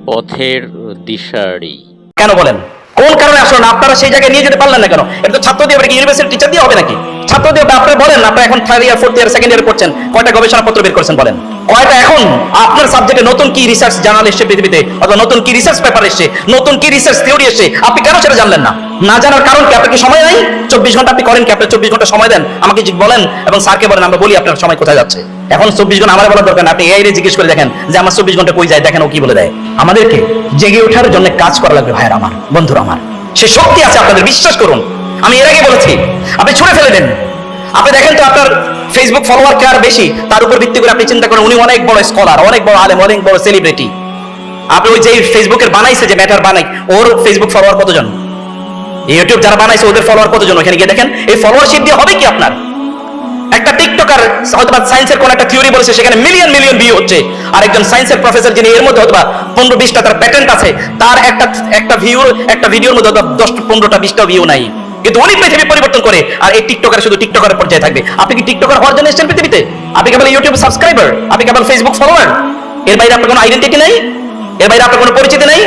পথের দিশারি। কেন বলেন? কোন কারণে আসলে না আপনারা সেই জায়গায় নিয়ে যেতে পারলেন না কেন? এটা তো ছাত্র দিয়ে ইউনিভার্সিটি টিচার দিয়ে হবে নাকি? ছাত্র দিয়ে আপনারা বলেন, আপনারা এখন third year, fourth year, second year করছেন, কয়টা গবেষণাপত্র বের করছেন বলেন? কয়টা এখন আপনার সাবজেক্টে নতুন কি রিসার্চ জার্নাল এসছে পৃথিবীতে, অথবা নতুন কি রিসার্চ পেপার এসছে, নতুন কি রিসার্চ থিওরি এসছে, আপনি কেন সেটা জানলেন না? না জানার কারণ কি? আপনার কি সময় নাই? 24 ঘন্টা আপনি করেন কি? আপনার 24 ঘন্টা সময় দেন, আমাকে বলেন এবং স্যারকে বলেন, আমরা বলি আপনার সময় কোথায় যাচ্ছে। এখন 24 ঘন্টা আমার বলার দরকার না, আপনি এআই রে জিজ্ঞেস করে দেখেন যে আমার 24 ঘন্টা কই যায়, দেখেন ও কি বলে দেয়। আমাদেরকে জেগে ওঠার জন্য কাজ করা লাগবে ভাইয়ের আমার, বন্ধুরা আমার। সে শক্তি আছে আপনাদের, বিশ্বাস করুন। আমি এর আগে বলেছি, আপনি ছুঁড়ে ফেলে দেন। আপনি দেখেন তো আপনার ফেসবুক ফলোয়ার কার বেশি, তার উপর ভিত্তি করে আপনি চিন্তা করেন উনি অনেক বড় স্কলার, অনেক বড় আলেম, অনেক বড় সেলিব্রিটি। আপনি ওই যে ফেসবুকের বানাইছে, যে ম্যাটার বানাই, ওর ফেসবুক ফলোয়ার কতজন? ইউটিউব যারা বানাইছে ওদের ফলোয়ার কতজন? ওখানে গিয়ে দেখেন। এই ফলোয়ারশিপ দিয়ে হবে কি আপনার? একটা টিকটকার হয়তো সায়েন্সের কোন একটা থিওরি বলেছে, সেখানে মিলিয়ন মিলিয়ন ভিউ হচ্ছে। আর একজন সায়েন্সের প্রফেসর যিনি এর মধ্যে হয়তো 15-20টা তার প্যাটেন্ট আছে, তার একটা ভিডিওর মধ্যে 10-15-20টা ভিউ নাই, কিন্তু উনি পৃথিবী পরিবর্তন করে। আর এই টিকটকার শুধু টিকটকারের পর্যায়ে থাকবে। আপনি কি টিকটকার হওয়ার জন্য এসেছেন পৃথিবীতে? আপনি কেবল ইউটিউব সাবস্ক্রাইবার, আপনি কেবল ফেসবুক ফলোয়ার, এর বাইরে আপনার কোনো আইডেন্টিটি নাই, এর বাইরে আপনার কোনো পরিচিতি নাই।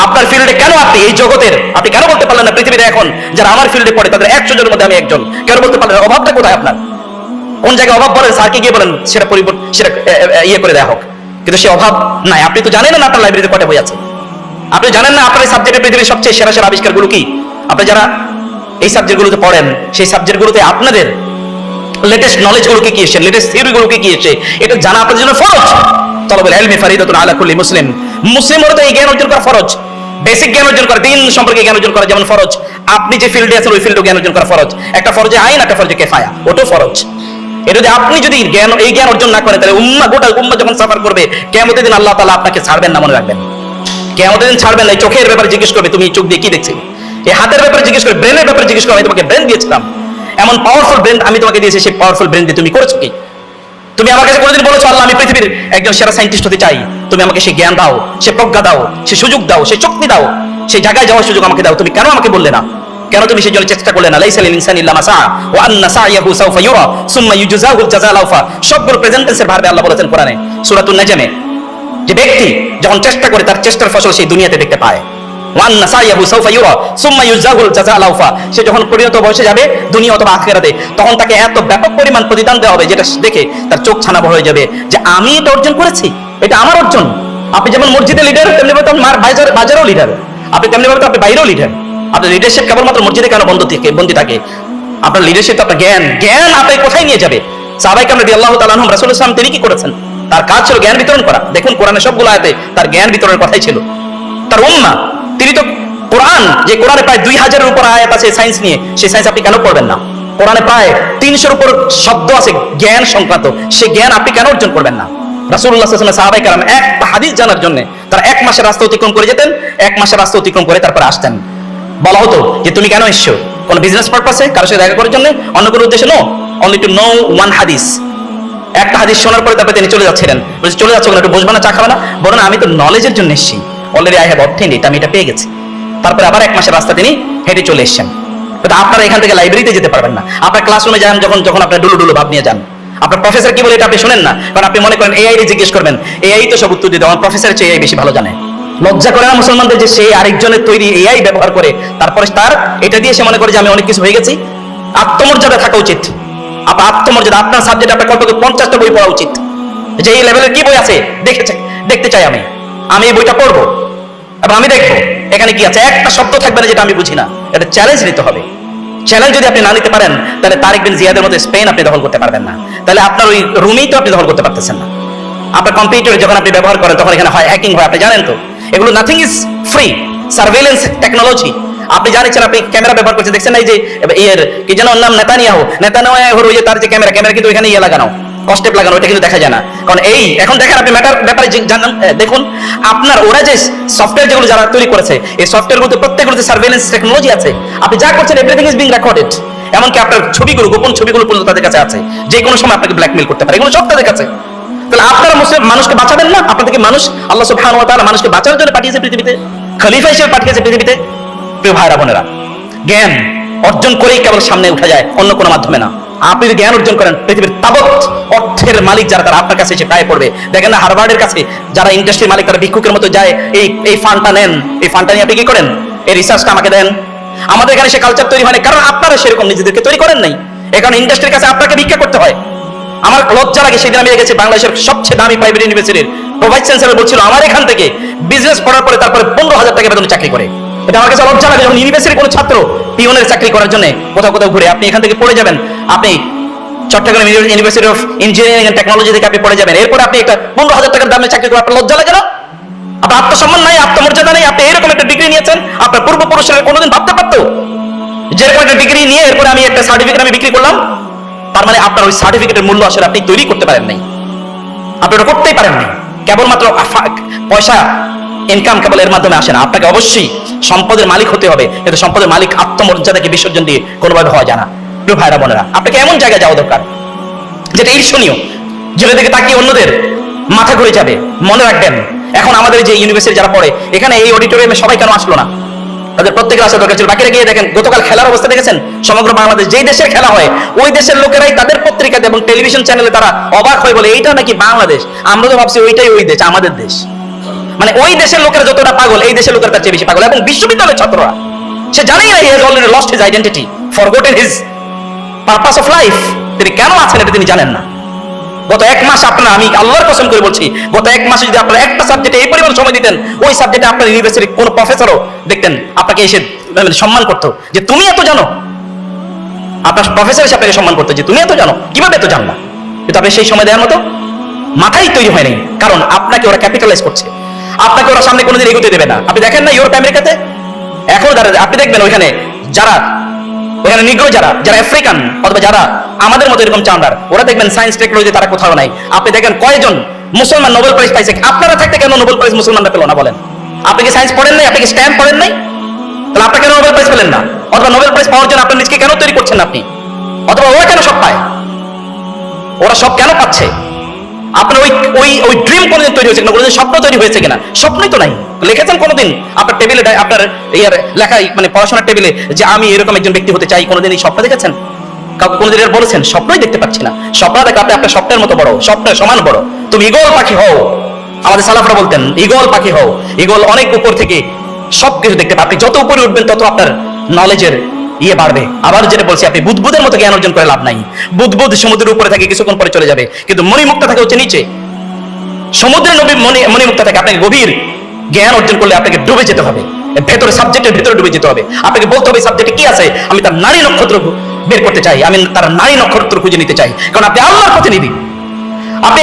আপনার ফিল্ডে কেন, আপনি এই জগতের, আপনি কেন বলতে পারলেন না পৃথিবীতে এখন যারা আমার ফিল্ডে পড়ে তাদের 100 জনের মধ্যে আমি একজন? কেন বলতে পারলেন? অভাবটা কোথায় আপনার? কোন জায়গায় অভাব বলেন, স্যারকে গিয়ে বলেন সেটা পরিবর্তন, সেটা ইয়ে করে দেওয়া হোক। কিন্তু সে অভাব নাই। আপনি তো জানেন না আপনার লাইব্রেরিতে কয়টা বই আছে, আপনি জানেন না আপনার এই সাবজেক্টে পৃথিবীর সবচেয়ে সেরা সেরা আবিষ্কারগুলো কি। আপনি যারা এই সাবজেক্টগুলোতে পড়েন, সেই সাবজেক্টগুলোতে আপনাদের লেটেস্ট নলেজগুলো কি এসেছে, লেটেস্ট থিওরিগুলো কি এসেছে, এটা জানা আপনাদের জন্য ফরজ। তলবুল ইলমি ফরিদাতুন আলা কুল্লি মুসলিম। মুসলিমের তো এই জ্ঞান অর্জন করা ফরজ, বেসিক জ্ঞান অর্জন করা, দিন সম্পর্কে জ্ঞান অর্জন করা যেমন ফরজ, আপনি যে ফিল্ডে আছেন ওই ফিল্ডে জ্ঞান অর্জন করা ফরজ। একটা ফরজে আইন, একটা ফরজে কিফায়া, ওটাও ফরজ। এটা যদি আপনি যদি এই জ্ঞান অর্জন না করেন, তাহলে গোটা উম্মাহ যখন সাফার করবে, কিয়ামতের দিন আল্লাহ তাআলা আপনাকে ছাড়বেন না, মনে রাখবেন। কিয়ামতের দিন ছাড়বেন না। এই চোখের ব্যাপারে জিজ্ঞেস করবে, তুমি চোখ দিয়ে কি দেখছিস? এই হাতের ব্যাপারে জিজ্ঞেস করবে, ব্রেনের ব্যাপারে জিজ্ঞেস করবে, আমি তোমাকে ব্রেন দিয়েছিলাম, এমন পাওয়ারফুল ব্রেন আমি তোমাকে দিয়েছি, সেই পাওয়ারফুল ব্রেন দিয়ে তুমি করেছো কি? তুমি আমার কাছে কোনোদিন বলেছো আল্লাহ আমি পৃথিবীর একজন সেরা সায়েন্টিস্ট হতে চাই? তুমি আমাকে সেই জ্ঞান দাও, সে প্রজ্ঞা দাও, সে সুযোগ দাও, সেই শক্তি দাও, সেই জায়গায় যাওয়ার সুযোগ আমাকে দাও। তুমি কেন আমাকে বললে না? কেন তুমি সেই জন্য চেষ্টা করলে না? লাইসা লিল ইনসানি ইল্লা মা সা ওয়া আন্না সা'য়াহু সাওফা ইউরা সুম্মা ইউজযাহুল জাযাল আওফা। সবগুলো প্রেজেন্ট টেন্সের ভার্বে আল্লাহ বলেছেন কোরআনে সূরাতুন নাজমে, যে ব্যক্তি যখন চেষ্টা করে তার চেষ্টার ফসল সেই দুনিয়াতে দেখতে পায়। ওয়া আন্না সা'য়াহু সাওফা ইউরা সুম্মা ইউজযাহুল জাযাল আওফা। সে যখন পরিণত বয়সে যাবে দুনিয়া অথবা আখিরাতে, তখন তাকে এত ব্যাপক পরিমাণ প্রতিদান দেওয়া হবে, যেটা দেখে তার চোখ ছানা হয়ে যাবে, যে আমি এটা অর্জন করেছি, এটা আমার অর্জন। আপনি যেমন মসজিদে লিডার, তেমনি ভাবে বাজারও লিডার, আপনি তেমনি ভাবে আপনি বাইরেও লিডার। আপনার লিডারশিপ কেবলমাত্র মসজিদে কেন বন্দী থাকে? আপনার লিডারশিপ, আপনার জ্ঞান আপনাকে কোথায় নিয়ে যাবে? সাহাবায়ে কেরাম রাদিয়াল্লাহু তাআলা আনহুম, রাসূলুল্লাহ সাল্লাল্লাহু আলাইহি ওয়াসাল্লাম তিনি কি করেছেন? তার কাজ ছিল জ্ঞান বিতরণ করা। দেখুন কোরআনের সবগুলো আয়াতে তার জ্ঞান বিতরণের কথাই ছিল। তার উম্মাহ, তিনি তো কোরআন, যে কোরআনে প্রায় 2000-এর উপর আয়াত আছে সায়েন্স নিয়ে, সেই সায়েন্স আপনি কেন পড়বেন না? কোরআনে প্রায় 300-এর উপর শব্দ আছে জ্ঞান সংক্রান্ত, সেই জ্ঞান আপনি কেন অর্জন করবেন না? রাসূলুল্লাহ সাল্লাল্লাহু আলাইহি ওয়াসাল্লাম সাহাবায়ে কেরাম একটা হাদিস জানার জন্য তারা 1 মাসের রাস্তা অতিক্রম করে যেতেন, 1 মাসের রাস্তা অতিক্রম করে তারপরে আসতেন। বলা হতো যে তুমি কেন এসছো? কোন বিজনেস পারপাসে, কারোর সাথে দেখা করার জন্য, অন্য কোনো উদ্দেশ্যে? No, only to know one হাদিস। একটা হাদিস শোনার পরে তারপরে তিনি চলে যাচ্ছিলেন। বলছে চলে যাচ্ছ কেন? একটু বসবা না, চা খাবে না? বলেন আমি তো নলেজের জন্য এসেছি, অলরেডি আই হ্যাভ অবটেইনড ইট, আমি এটা পেয়ে গেছি। তারপরে আবার 1 মাসের রাস্তা তিনি হেঁটে চলে এসেছেন। কিন্তু আপনারা এখান থেকে লাইব্রেরিতে যেতে পারবেন না। আপনার ক্লাসরুমে যান যখন আপনার ডুলু ভাব নিয়ে যান, আপনার প্রফেসর কি বলে এটা আপনি শুনেন না, কারণ আপনি মনে করেন এআই রে জিজ্ঞেস করবেন, এআই তো সব উত্তর দিতে, আমার প্রফেসরের চেয়ে এআই বেশি ভালো জানে। লজ্জা করে না মুসলমানদের যে সেই আরেকজনের তৈরি এআই ব্যবহার করে, তারপরে তার এটা দিয়ে সে মনে করে যে আমি অনেক কিছু হয়ে গেছি? আত্মমর্যাদা থাকা উচিত। আপনার আত্মমর্যাদা, আপনার সাবজেক্ট আপনার কত 50টা বই পড়া উচিত, যে এই লেভেলের কি বই আছে দেখতে চাই আমি এই বইটা পড়বো এবং আমি দেখবো এখানে কি আছে। একটা শব্দ থাকবে না যেটা আমি বুঝি না। এটা চ্যালেঞ্জ নিতে হবে। চ্যালেঞ্জ যদি আপনি না নিতে পারেন, তাহলে তারেক বিন জিয়াদের মতো স্পেন আপনি দখল করতে পারবেন না। তাহলে আপনার ওই রুমেই তো আপনি দখল করতে পারতেছেন না। আপনার কম্পিউটার যখন আপনি ব্যবহার করেন, তখন এখানে হয় হ্যাকিং হয়, আপনি জানেন তো। এগুলো nothing is free. Surveillance technology, আপনি জানেন, আপনি ক্যামেরা ব্যবহার করছেন, দেখছেন না? এই যে এর কি যেন নাম, নেতানিয়াহু ওই যে তার যে ক্যামেরা কিন্তু এখানে ইয়ে লাগানো, কস্টেপ লাগানো, এটা কিন্তু দেখা যায় না। কারণ এখন দেখেন আপনি ব্যাপারে জানেন, দেখুন আপনার ওরা যে সফটওয়্যার যেগুলো যারা তৈরি করেছে, এই সফটওয়্যারগুলোতে প্রত্যেকগুলোতে সার্ভেলেন্স টেকনোলজি আছে। আপনি যা করছেন এভরিথিং ইজ বিং রেকর্ডেড। এমনকি আপনার ছবিগুলো, গোপন ছবিগুলো পর্যন্ত তাদের কাছে আছে, যে কোনো সময় আপনাকে ব্ল্যাকমেইল করতে পারে, এগুলো সব তাদের কাছে। তাহলে আপনারা মানুষকে বাঁচাবেন না? আপনাদেরকে আল্লাহ সুবহানাহু ওয়া তাআলা মানুষকে বাঁচানোর জন্য পাঠিয়েছে পৃথিবীতে, খলিফা হিসেবে পাঠিয়েছে পৃথিবীতে। প্রিয় ভাইরা বোনেরা, জ্ঞান অর্জন করেই কেবল সামনে উঠা যায়, অন্য কোনো মাধ্যমে না। আপনি যদি জ্ঞান অর্জন করেন, পৃথিবীর তাবৎ অর্থের মালিক যারা তারা আপনার কাছে এসে প্রায় পড়বে। দেখেন না হার্ভার্ডের কাছে যারা ইন্ডাস্ট্রির মালিক তারা ভিক্ষুকের মতো যায়, এই ফান্ডটা নেন, এই ফান্ডটা নিয়ে আপনি কি করেন, এই রিসার্চটা আমাকে দেন। আমাদের এখানে সে কালচার তৈরি হয়নি, কারণ আপনারা সেরকম নিজেদেরকে তৈরি করেন নাই। এখন ইন্ডাস্ট্রির কাছে আপনাকে ভিক্ষা করতে হয়। আমার লজ্জা লাগে, সেদিন আমি গেছি বাংলাদেশের সবচেয়ে দামি প্রাইভেট ইউনিভার্সিটির প্রভাইস চ্যান্সেলর বলছিল আমার এখান থেকে বিজনেস পড়ার পরে তারপরে 15,000 টাকা বেতনে চাকরি করে। এটা আমার কাছে লজ্জা লাগে, যখন ইউনিভার্সিটির কোনো ছাত্র পিওনের চাকরি করার জন্য কোথাও কোথাও ঘুরে, আপনি এখান থেকে পড়ে যাবেন, আপনি Chittagong university of engineering and technology থেকে আপনি পড়ে যাবেন, এরপরে আপনি একটা 15,000 টাকার দামে চাকরি করে, আপনার লজ্জা লাগে না? আপনার আত্মসম্মান নাই, আত্মমর্যাদা নেই? আপনি এরকম একটা ডিগ্রি নিয়েছেন, আপনার পূর্বপুরুষের কোনোদিন ভাবতে পারতো যেরকম একটা ডিগ্রি নিয়ে এরপরে আমি একটা সার্টিফিকেট আমি বিক্রি করলাম? তার মানে আপনার ওই সার্টিফিকেটের মূল্য আসলে আপনি তৈরি করতে পারেন নাই, আপনি ওটা করতেই পারেন নাই। কেবলমাত্র পয়সা ইনকাম কেবল এর মাধ্যমে আসে না, আপনাকে অবশ্যই সম্পদের মালিক হতে হবে। কিন্তু সম্পদের মালিক আত্মমর্যাদাকে বিসর্জন দিয়ে কোনোভাবে হওয়া যায় না। প্রিয় ভাইরা বোনেরা, আপনাকে এমন জায়গায় যাওয়া দরকার যেটা ঈর্ষণীয়, যেটা দিকে তাকিয়ে অন্যদের মাথা ঘুরে যাবে। মনে রাখবেন, এখন আমাদের যে ইউনিভার্সিটি যারা পড়ে, এখানে এই অডিটোরিয়ামে সবাই কেন আসলো না? তাদের প্রত্যেকের আসা দরকার ছিল। বাকিরা গিয়ে দেখেন গতকাল খেলার অবস্থা দেখেছেন? সমগ্র বাংলাদেশ যেই দেশের খেলা হয় ওই দেশের লোকেরাই তাদের পত্রিকাতে এবং টেলিভিশন চ্যানেলে তারা অবাক হয়ে বলে এইটা নাকি বাংলাদেশ। আমরা তো ভাবছি ওইটাই ওই দেশ, আমাদের দেশ। মানে ওই দেশের লোকেরা যতটা পাগল, এই দেশের লোকেরা তার চেয়ে বেশি পাগল। এবং বিশ্ববিদ্যালয়ের ছাত্ররা, সে জানেই না, he has already lost his identity, forgotten his purpose of life. তিনি কেন আছেন এটা তিনি জানেন না। গত এক মাস আপনারা, আমি আল্লাহর কসম করে বলছি, গত এক মাসে যদি আপনারা একটা সাবজেক্টে এই পরিমাণ সময় দিতেন, ওই সাবজেক্টে আপনার ইউনিভার্সিটির কোন প্রফেসরও দেখতেন আপনাকে এসে সম্মান করতো যে তুমি এত জানো। আপনার প্রফেসর এসে আপনাকে সম্মান করতো যে তুমি এত জানো, কিভাবে এত জানলা? কিন্তু আপনি সেই সময় দেওয়ার মতো মাথাই তৈরি হয়নি, কারণ আপনাকে ওরা ক্যাপিটালাইজ করছে, আপনাকে ওরা সামনে কোনোদিন এগোতে দেবে না। আপনি দেখেন না ইউরোপ আমেরিকাতে এখন আপনি দেখবেন ওইখানে যারা ওখানে নিগ্রো যারা আফ্রিকান অথবা যারা আমাদের মতো এরকম চামড়ার, ওরা দেখবেন সায়েন্স টেকনোলজি তারা কোথাও নাই। আপনি দেখেন কয়জন মুসলমান নোবেল প্রাইজ পাইছে, আপনারা থাকতে কেন নোবেল প্রাইজ মুসলমানরা পেল না বলেন? আপনি কি সায়েন্স পড়েন নাই? আপনি কি স্ট্যাম্প পড়েন নাই? তাহলে আপনার কেন নোবেল প্রাইজ পেলেন না? অথবা নোবেল প্রাইজ পাওয়ার জন্য আপনার নিজকে কেন তৈরি করছেন আপনি? অথবা ওরা কেন সব পায়? ওরা সব কেন পাচ্ছে? আপনার ওই ড্রিম কোনোদিন তৈরি হয়েছে কিনা, কোনোদিন স্বপ্ন তৈরি হয়েছে কিনা? স্বপ্নই তো নাই। লিখেছেন কোনোদিন আপনার টেবিলে, আপনার লেখা মানে পড়াশোনার টেবিলে যে আমি এরকম একজন ব্যক্তি হতে চাই? কোনোদিন এই স্বপ্ন দেখেছেন? কাউকে কোনোদিন এর বলেছেন? স্বপ্নই দেখতে পাচ্ছি না। স্বপ্ন দেখা আপনি আপনার স্বপ্নের মতো বড়, স্বপ্নের সমান বড়। তুমি ঈগল পাখি হও। আমাদের সালাফরা বলতেন ঈগল পাখি হও। ঈগল অনেক উপর থেকে সবকিছু দেখতে পাবে। আপনি যত উপরে উঠবেন তত আপনার নলেজের বাড়বে। আবার যেটা বলছি, আপনি বুদবুদের মতো জ্ঞান অর্জন করে লাভ নাই। বুদবুদ সমুদ্রের উপরে থাকে, কিছুক্ষণ পরে চলে যাবে, কিন্তু মণিমুক্তা থাকে হচ্ছে নিচে। সমুদ্রের মণিমুক্তা থাকে। আপনাকে গভীর জ্ঞান অর্জন করলে আপনাকে ডুবে যেতে হবে, ভেতরে সাবজেক্টের ভেতরে ডুবে যেতে হবে। আপনাকে বলতে হবে সাবজেক্টে কি আছে, আমি তার নারী নক্ষত্র বের করতে চাই, আমি তার নারী নক্ষত্র খুঁজে নিতে চাই। কারণ আপনি আল্লাহর প্রতিনিধি, আপনি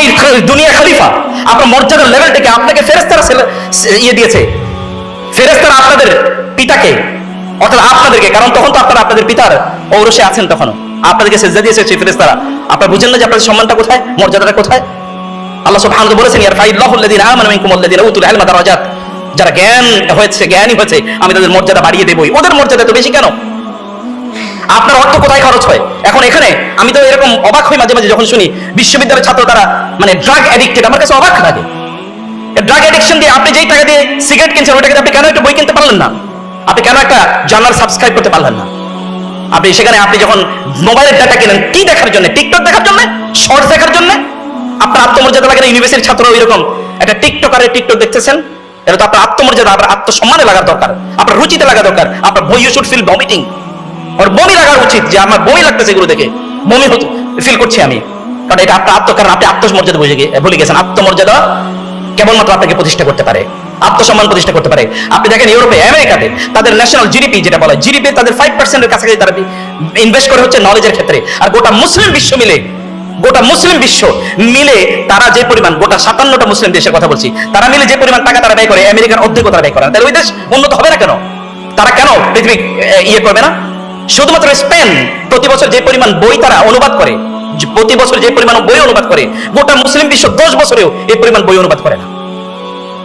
দুনিয়া খলিফা। আপনার মর্যাদার লেভেল থেকে আপনাকে ফেরেশতারা দিয়েছে। ফেরেশতারা আপনাদের পিতাকে, অর্থাৎ আপনাদেরকে, কারণ তখন তো আপনারা আপনাদের পিতার ঔরসে আছেন, তখনও আপনাদেরকে সেজদা দিয়েছে সেই ফেরেশতারা। আপনারা বুঝেন না যে আপনাদের সম্মানটা কোথায়, মর্যাদাটা কোথায়? আল্লাহ সুবহানাহু ওয়া তাআলা বলেছেন ইয়ারফাইল্লাহু আল্লাযীনা আমানু মিনকুম ওয়াল্লাযীনা উতুল ইলমা দারাজাত। যারা জ্ঞানী হয়েছে আমি তাদের মর্যাদা বাড়িয়ে দেবই। ওদের মর্যাদা তো বেশি কেন? আপনার অর্থ কোথায় খরচ হয়? এখন এখানে আমি তো এরকম অবাক হই মাঝে মাঝে যখন শুনি বিশ্ববিদ্যালয়ের ছাত্র তারা মানে ড্রাগ অ্যাডিক্টেড। আমার কাছে অবাক লাগে। ড্রাগ অ্যাডিকশন দিয়ে আপনি যেই টাকা দিয়ে সিগারেট কিনছেন, ওই টাকা দিয়ে আপনি কেন একটা বই কিনতে পারলেন না? আপনি কেন একটা জার্নাল সাবস্ক্রাইব করতে পারলেন না? আপনি সেখানে আপনি যখন মোবাইলের ডাটা কিনেন কি দেখার জন্য? টিকটক দেখার জন্য, শর্টস দেখার জন্য? আপনার আত্মমর্যাদা লাগে না? ইউনিভার্সিটির ছাত্র এরকম একটা টিকটকারের টিকটক দেখতেছেন, এটা তো আপনার আত্মমর্যাদা, আপনার আত্মসম্মানে লাগা দরকার, আপনার রুচিতে লাগা দরকার। আপনার বই ইউ শুড ফিল ভমিটিং, ওর বমি লাগা উচিত যে আমার বমি লাগতেছে, এগুলো দেখে বমি ফিল করছি আমি। কারণ এটা আপনার কারণ আপনি আত্মমর্যাদা ভুলে গেছেন। আত্মমর্যাদা কেবলমাত্র আপনাকে প্রতিষ্ঠা করতে পারে, আত্মসম্মান প্রতিষ্ঠা করতে পারে। আপনি দেখেন ইউরোপে, আমেরিকাতে তাদের ন্যাশনাল জিডিপি যেটা বলে, জিডিপি তাদের 5% কাছাকাছি তারা ইনভেস্ট করে হচ্ছে নলেজের ক্ষেত্রে। আর গোটা মুসলিম বিশ্ব মিলে তারা যে পরিমাণ, গোটা 57টা মুসলিম দেশের কথা বলছি, তারা মিলে যে পরিমাণ টাকা তারা ব্যয় করে, আমেরিকার অর্ধেক তারা ব্যয় করে। তাহলে ওই দেশ উন্নত হবে না কেন? তারা কেন পৃথিবী করবে না? শুধুমাত্র স্পেন প্রতি বছর যে পরিমাণ বই তারা অনুবাদ করে, গোটা মুসলিম বিশ্ব 10 বছরেও এই পরিমাণ বই অনুবাদ করে না।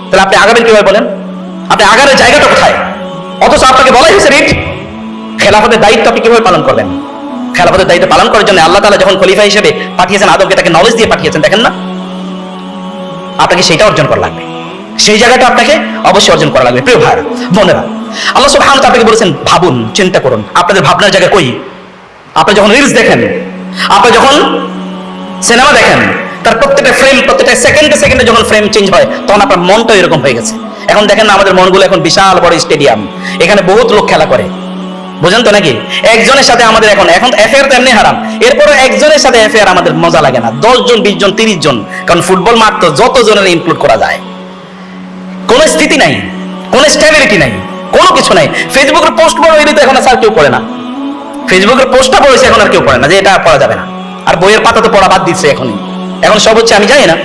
তাহলে আপনি আগাবেন কিভাবে বলেন? আপনি আগানোর জায়গাটা কোথায়? অথচ আপনাকে বলা হয়েছে রিট খেলাফতের দায়িত্ব আপনি কিভাবে পালন করবেন? খেলাফতের দায়িত্ব পালন করার জন্য আল্লাহ তাআলা যখন খলিফা হিসেবে পাঠিয়েছেন আদমকে, তাকে নলেজ দিয়ে পাঠিয়েছেন, দেখেন না? আপনাকে সেটা অর্জন করা লাগবে, সেই জায়গাটা আপনাকে অবশ্যই অর্জন করা লাগবে। প্রিয় ভাইরা বোনেরা, আল্লাহ সুবহানাহু ওয়া তাআলা আপনাকে বলেছেন ভাবুন, চিন্তা করুন। আপনাদের ভাবনার জায়গা কই? আপনি যখন রিলস দেখেন, আপনি যখন সিনেমা দেখেন, তার প্রত্যেকটা ফ্রেম, প্রত্যেকটা সেকেন্ডে সেকেন্ডে যখন ফ্রেম চেঞ্জ হয়, তখন আপনার মনটা এরকম হয়ে গেছে। এখন দেখেন না, আমাদের মনগুলো এখন বিশাল বড় স্টেডিয়াম, এখানে বহুত লোক খেলা করে, বুঝেন তো নাকি? একজনের সাথে আমাদের এখন এখন অ্যাফেয়ার তো এমনি হারাম, এরপরে একজনের সাথে অ্যাফেয়ার আমাদের মজা লাগে না, 10 জন 20 জন 30 জন, কারণ ফুটবল মাঠ তো যত জনের ইনক্লুড করা যায়। কোনো স্থিতি নাই, কোনো স্টেবিলিটি নাই, কোনো কিছু নাই। ফেসবুকের পোস্ট বড় হইলে তো এখন আর কেউ পড়ে না, ফেসবুকের পোস্টটা পড়েছে এখন আর কেউ পড়ে না, যে এটা পড়া যাবে না। আর বইয়ের পাতা তো পড়া বাদ দিচ্ছে এখনই। এখন সব হচ্ছে, আমি জানি না,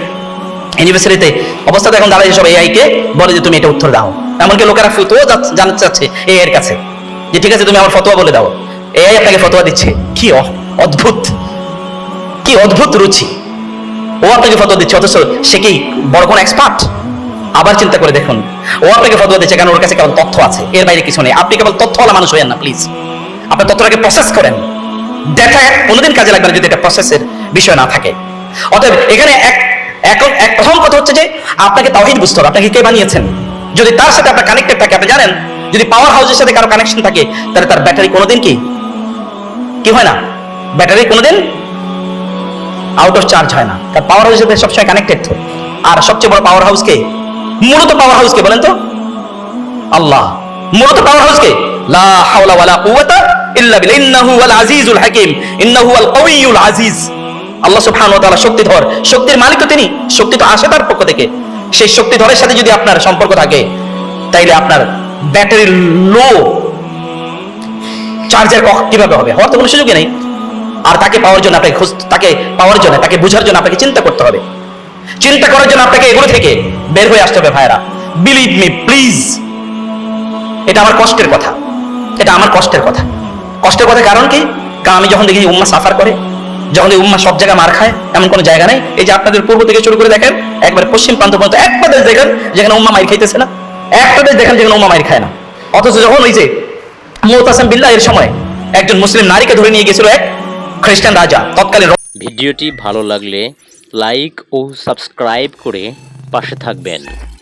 ইউনিভার্সিটিতে অবস্থা তো এখন দাঁড়ায় সব এআই কে বলে যে তুমি এটা উত্তর দাও। এমনকি লোকেরা ফতোয়া জানতে চাচ্ছে এআই এর কাছে, যে ঠিক আছে তুমি আমার ফতোয়া বলে দাও, এআই আপনাকে ফতোয়া দিচ্ছে। কি অদ্ভুত, কি অদ্ভুত রুচি! ও আপনাকে ফতোয়া দিচ্ছে, অথচ সে কি বড় কোন এক্সপার্ট? আবার চিন্তা করে দেখুন, ও আপনাকে ফতোয়া দিচ্ছে কারণ ওর কাছে কেবল তথ্য আছে, এর বাইরে কিছু নেই। আপনি কেবল তথ্যওয়ালা মানুষ হইয়েন না প্লিজ, আপনার তথ্যটাকে প্রসেস করেন। ডেটা কোনোদিন কাজে লাগবে না যদি এটা প্রসেসের বিষয় না থাকে। অতএব এখানে প্রথম কথা হচ্ছে যে আপনাকে তাওহীদ বুঝতে হবে, আপনাকে কে বানিয়েছেন। যদি তার সাথে আপনার কানেক্টেড থাকে, আপনি জানেন যদি পাওয়ার হাউসের সাথে কারো কানেকশন থাকে, তাহলে তার ব্যাটারি কোনোদিন কি হয় না, ব্যাটারি কোনোদিন আউট অফ চার্জ হয় না, কারণ পাওয়ার হাউসের সাথে সবসময় কানেক্টেড তো। আর সবচেয়ে বড় পাওয়ার হাউস কে? মূলত পাওয়ার হাউস কে বলেন তো? আল্লাহ। মূলত পাওয়ার হাউস কে? লা হাওলা ওয়ালা কুওয়াতা ইল্লা বিল্লাহ, ইন্নাহু ওয়াল আজিজুল হাকিম, ইন্নাহু ওয়াল কাওয়িয়ুল আজিজ। আল্লাহ সুবহানাহু ওয়া তাআলা শক্তিধর, শক্তির মালিক তো তিনি, শক্তি তো আসে তার পক্ষ থেকে। সেই শক্তিধরের সাথে যদি আপনার সম্পর্ক থাকে, তাইলে আপনার ব্যাটারি লো চার্জার কিভাবে হবে? হওয়ার তো কোনো সুযোগই নেই। আর তাকে পাওয়ার জন্য আপনাকে তাকে পাওয়ার জন্য, তাকে বোঝার জন্য আপনাকে চিন্তা করতে হবে। চিন্তা করার জন্য আপনাকে এগুলো থেকে বের হয়ে আসতে হবে ভাইরা। বিলিভ মি প্লিজ, এটা আমার কষ্টের কথা, এটা আমার কষ্টের কথা। কষ্টের কথা কারণ কি? কারণ আমি যখন দেখি উম্মাহ সাফার করে, যখন এই উম্মাহ সব জায়গায় মার খায়, এমন কোনো জায়গা নেই। এই যে আপনাদের পূর্ব থেকে শুরু করে দেখেন, একবার পশ্চিম প্রান্ত পর্যন্ত একটা দেশ দেখেন যেখানে উম্মাহ মার খাইতেছে না, একটা দেশ দেখেন যেখানে উম্মাহ মার খায় না। অথচ যখন ওই যে মুতাসিম বিল্লাহ এর সময় একজন মুসলিম নারীকে ধরে নিয়ে গেছিল এক খ্রিস্টান রাজা, তৎকালীন। ভিডিওটি ভালো লাগলে লাইক ও সাবস্ক্রাইব করে পাশে থাকবেন।